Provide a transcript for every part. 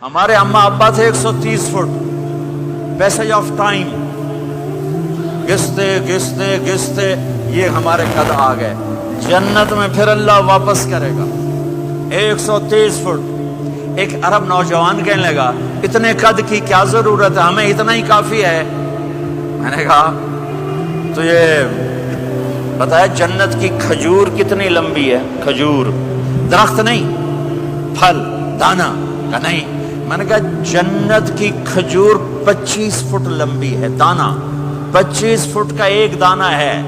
ہمارے اما ابا تھے 130 فٹ، پیسج آف ٹائم، گھستے گھستے گھستے یہ ہمارے قد آ گئے۔ جنت میں پھر اللہ واپس کرے گا 130 فٹ۔ ایک عرب نوجوان کہنے لگا اتنے قد کی کیا ضرورت ہے، ہمیں اتنا ہی کافی ہے۔ میں نے کہا تو یہ بتایا جنت کی کھجور کتنی لمبی ہے؟ کھجور درخت نہیں، پھل دانا کا نہیں۔ میں نے کہا جنت کی کھجور 25 فٹ لمبی ہے، دانا 25 فٹ کا ایک دانہ ہے۔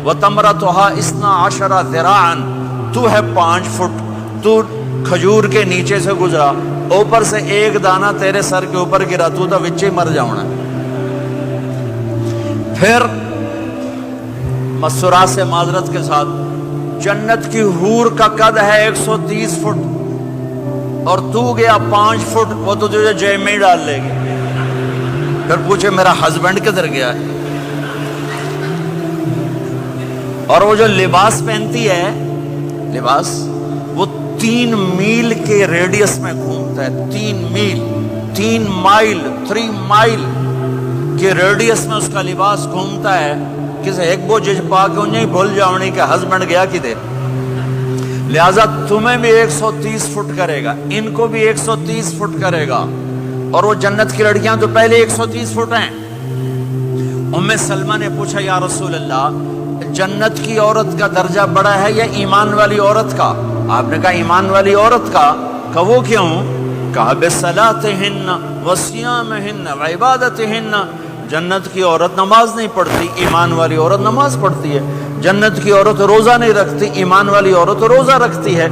وَتَمْرَتُهَا 12 ذِرَاعًا، تو ہے 5 فٹ، تو کھجور کے نیچے سے گزرا، اوپر سے ایک دانہ تیرے سر کے اوپر گرا، تو تو وچے مر جاؤنا۔ پھر مسرات سے معذرت کے ساتھ جنت کی حور کا قد ہے 130 فٹ اور تو گیا 5 فٹ، وہ تو تجھے جیب میں ہی ڈال لے گی۔ پھر پوچھے میرا ہسبینڈ کدھر گیا ہے؟ اور وہ جو لباس پہنتی ہے، لباس وہ 3 میل کے ریڈیس میں گھومتا ہے، 3 میل، 3 مائل، 3 مائل کے ریڈیس میں اس کا لباس گھومتا ہے۔ کسی ایک بو جج پا کے انہیں بھول جاؤنی کہ ہسبینڈ گیا کدھر۔ لہذا تمہیں بھی 130 فٹ کرے گا، ان کو بھی 130 فٹ کرے گا، اور وہ جنت کی لڑکیاں تو پہلے 130 فٹ ہیں۔ ام سلمہ نے پوچھا یا رسول اللہ، جنت کی عورت کا درجہ بڑا ہے یا ایمان والی عورت کا؟ آپ نے کہا ایمان والی عورت کا۔ کہ وہ کیوں؟ کہا بصلاتہن وصیامہن وعبادتہن، جنت کی عورت نماز نہیں پڑھتی، ایمان والی عورت نماز پڑھتی ہے۔ جنت کی عورت روزہ نہیں رکھتی، ایمان والی عورت روزہ رکھتی ہے۔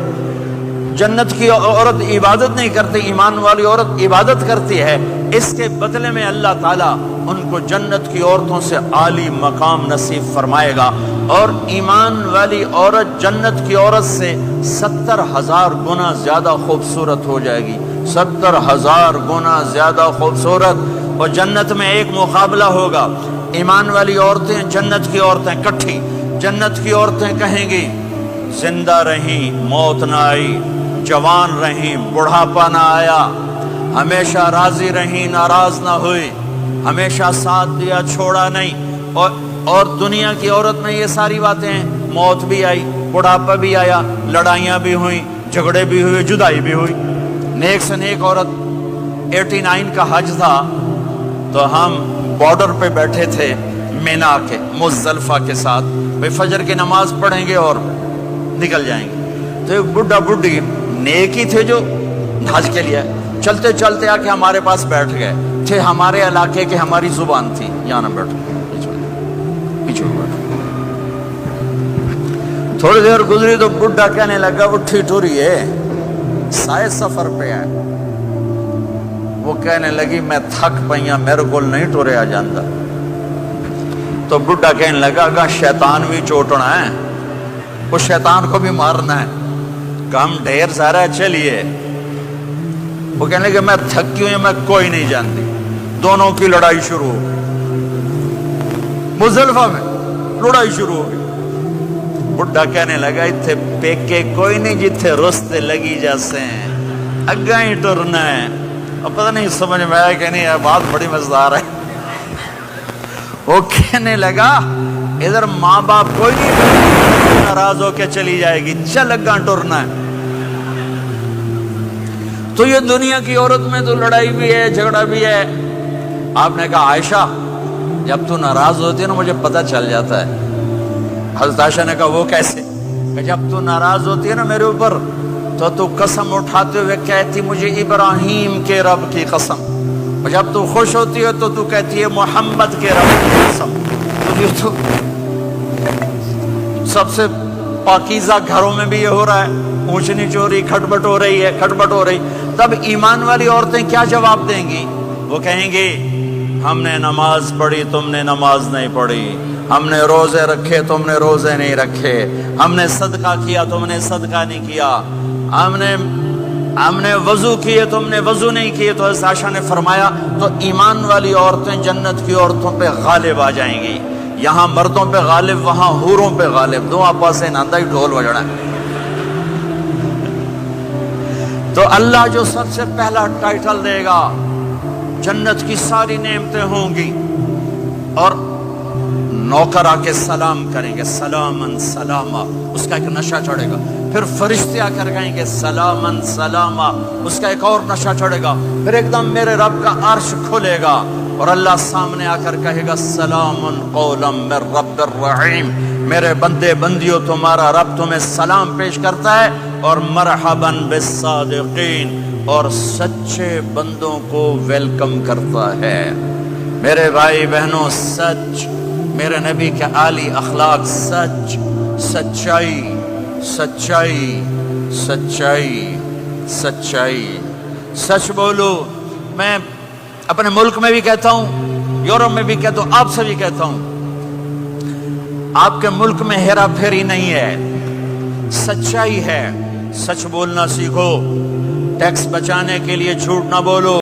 جنت کی عورت عبادت نہیں کرتی، ایمان والی عورت عبادت کرتی ہے۔ اس کے بدلے میں اللہ تعالیٰ ان کو جنت کی عورتوں سے عالی مقام نصیب فرمائے گا، اور ایمان والی عورت جنت کی عورت سے 70,000 گنا زیادہ خوبصورت ہو جائے گی، 70,000 گنا زیادہ خوبصورت۔ اور جنت میں ایک مقابلہ ہوگا، ایمان والی عورتیں جنت کی عورتیں کٹھی، جنت کی عورتیں کہیں گی زندہ رہیں موت نہ آئی، جوان رہیں بڑھاپا نہ آیا، ہمیشہ راضی رہیں ناراض نہ ہوئی، ہمیشہ ساتھ دیا چھوڑا نہیں۔ اور دنیا کی عورت میں یہ ساری باتیں ہیں، موت بھی آئی، بڑھاپا بھی آیا، لڑائیاں بھی ہوئیں، جھگڑے بھی ہوئے، جدائی بھی ہوئی۔ نیک سے نیک عورت 89 کا حج تھا تو ہم بارڈر پہ بیٹھے تھے مینا کے مزدلفہ کے ساتھ، بھئی فجر کی نماز پڑھیں گے اور نکل جائیں گے۔ تو ایک بڈھا بڈھی نیک ہی تھے جو حج کے لیے چلتے چلتے آ کے ہمارے پاس بیٹھ گئے تھے، ہمارے علاقے کے، ہماری زبان تھی، یہاں نہ بیٹھو پیچھے بیٹھو۔ تھوڑی دیر گزری تو بڈھا کہنے لگا اٹھی ٹوری ہے، سائے سفر پہ ہے۔ وہ کہنے لگی میں تھک پئیاں، میرے کو نہیں ٹورے آ جاندہ۔ تو بڈھا کہنے لگا اگا شیطان بھی چوٹنا ہے، اس شیطان کو بھی مارنا ہے، کہ ہم ڈھیر سارا چلیے۔ وہ کہنے لگے میں تھکی ہوئی، میں کوئی نہیں جانتی۔ دونوں کی لڑائی شروع ہو گئی، مزدلفہ میں لڑائی شروع ہو گئی۔ بڈھا کہنے لگا اتھے پیکے کوئی نہیں جتھے رستے لگی جیسے ہیں، اگا ہی ٹرنا ہے۔ اب پتہ نہیں سمجھ میں آیا کہ نہیں، بات بڑی مزدار ہے۔ وہ کہنے لگا ادھر ماں باپ کوئی نہیں، ناراض ہو کے چلی جائے گی، چل اگاں ٹرنا ہے۔ تو یہ دنیا کی عورت میں تو لڑائی بھی ہے، جھگڑا بھی ہے۔ آپ نے کہا عائشہ جب تو ناراض ہوتی ہے نا مجھے پتہ چل جاتا ہے۔ حضرت عائشہ نے کہا وہ کیسے؟ کہ جب تو ناراض ہوتی ہے نا میرے اوپر تو قسم اٹھاتے ہوئے کہتی مجھے ابراہیم کے رب کی قسم، اور جب تو خوش ہوتی ہے تو کہتی ہے محمد کے رب کی قسم۔ تو یہ تو سب سے پاکیزہ گھروں میں بھی یہ ہو رہا ہے، اونچ نیچ ہو رہی، کھٹپٹ ہو رہی ہے، کھٹپٹ ہو رہی۔ تب ایمان والی عورتیں کیا جواب دیں گی؟ وہ کہیں گی ہم نے نماز پڑھی تم نے نماز نہیں پڑھی، ہم نے روزے رکھے تم نے روزے نہیں رکھے، ہم نے صدقہ کیا تم نے صدقہ نہیں کیا، ہم نے وضو کیے تم نے وضو نہیں کیے۔ تو حضرت عائشہ نے فرمایا تو ایمان والی عورتیں جنت کی عورتوں پہ غالب آ جائیں گی، یہاں مردوں پہ غالب وہاں حوروں پہ غالب، دو آپس سے ناندہ ہی ڈھول بجڑا ہے۔ تو اللہ جو سب سے پہلا ٹائٹل دے گا، جنت کی ساری نعمتیں ہوں گی، اور نوکر آ کے سلام کریں گے، سلامن سلاما، اس کا ایک نشہ چڑھے گا۔ پھر فرشتے آ کر کہیں گے سلامن سلاما، اس کا ایک اور نشہ چڑھے گا۔ پھر ایک دم میرے رب کا عرش کھلے گا اور اللہ سامنے آ کر کہے گا سلام قولا من رب الرحیم، میرے بندے بندیوں تمہارا رب تمہیں سلام پیش کرتا ہے، اور مرحبا بالصادقین، اور سچے بندوں کو ویلکم کرتا ہے۔ میرے بھائی بہنوں، سچ، میرے نبی کے عالی اخلاق، سچ، سچائی، سچائی، سچائی، سچائی، سچ بولو۔ میں اپنے ملک میں بھی کہتا ہوں، یورپ میں بھی کہتا ہوں، آپ سے بھی کہتا ہوں، آپ کے ملک میں ہیرا پھیری نہیں ہے، سچائی ہے۔ سچ بولنا سیکھو، ٹیکس بچانے کے لیے جھوٹ نہ بولو۔